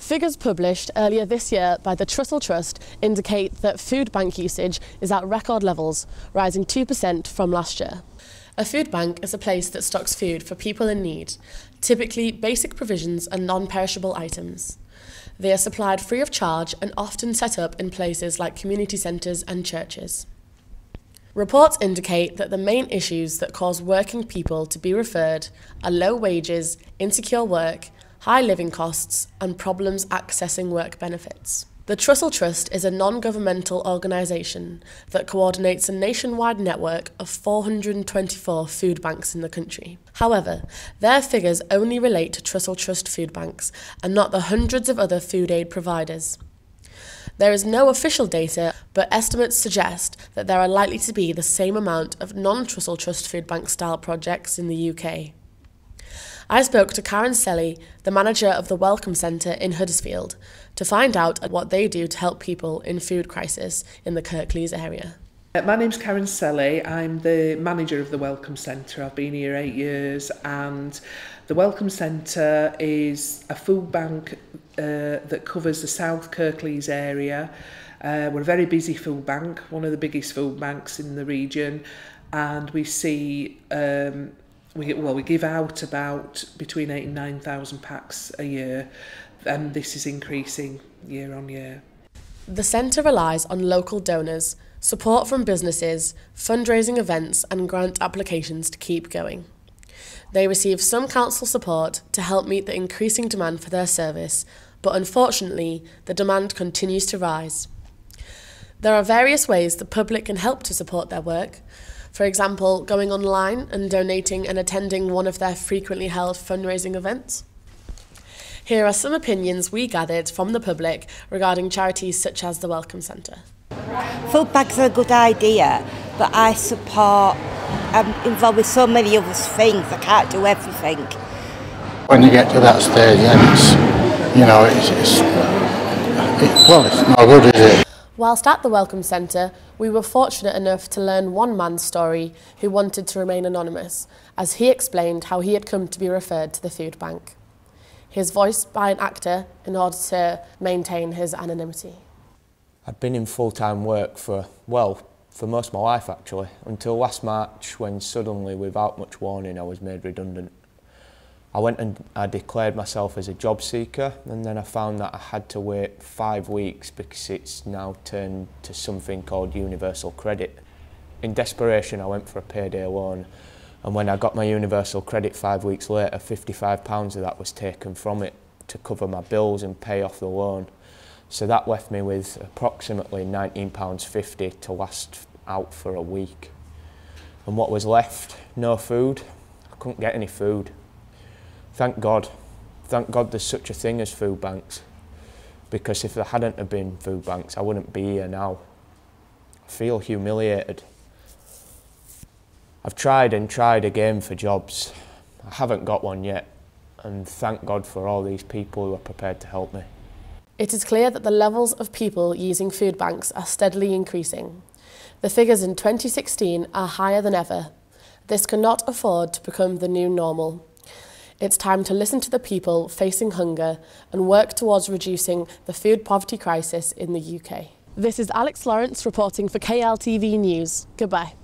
Figures published earlier this year by the Trussell Trust indicate that food bank usage is at record levels, rising 2% from last year. A food bank is a place that stocks food for people in need, typically basic provisions and non-perishable items. They are supplied free of charge and often set up in places like community centres and churches. Reports indicate that the main issues that cause working people to be referred are low wages, insecure work, high living costs, and problems accessing work benefits. The Trussell Trust is a non-governmental organisation that coordinates a nationwide network of 424 food banks in the country. However, their figures only relate to Trussell Trust food banks and not the hundreds of other food aid providers. There is no official data, but estimates suggest that there are likely to be the same amount of non-Trussell Trust food bank style projects in the UK. I spoke to Karen Selly, the manager of the Welcome Centre in Huddersfield, to find out what they do to help people in food crisis in the Kirklees area. My name's Karen Selly. I'm the manager of the Welcome Centre. I've been here 8 years, and the Welcome Centre is a food bank that covers the South Kirklees area. We're a very busy food bank, one of the biggest food banks in the region, and we see we give out about between 8,000 and 9,000 packs a year, and this is increasing year on year. The centre relies on local donors, support from businesses, fundraising events and grant applications to keep going. They receive some council support to help meet the increasing demand for their service, but unfortunately, the demand continues to rise. There are various ways the public can help to support their work. For example, going online and donating and attending one of their frequently held fundraising events. Here are some opinions we gathered from the public regarding charities such as the Welcome Centre. Food banks are a good idea, but I'm involved with so many other things, I can't do everything. When you get to that stage, then it's not good, is it? Whilst at the Welcome Centre, we were fortunate enough to learn one man's story who wanted to remain anonymous, as he explained how he had come to be referred to the food bank. He is voiced by an actor in order to maintain his anonymity. I'd been in full-time work for most of my life actually, until last March when suddenly, without much warning, I was made redundant. I went and I declared myself as a job seeker, and then I found that I had to wait 5 weeks because it's now turned to something called universal credit. In desperation, I went for a payday loan, and when I got my universal credit 5 weeks later, £55 of that was taken from it to cover my bills and pay off the loan. So that left me with approximately £19.50 to last out for a week. And what was left? No food. I couldn't get any food. Thank God there's such a thing as food banks, because if there hadn't have been food banks, I wouldn't be here now. I feel humiliated. I've tried and tried again for jobs. I haven't got one yet, and thank God for all these people who are prepared to help me. It is clear that the levels of people using food banks are steadily increasing. The figures in 2016 are higher than ever. This cannot afford to become the new normal. It's time to listen to the people facing hunger and work towards reducing the food poverty crisis in the UK. This is Alex Lawrence reporting for KLTV News. Goodbye.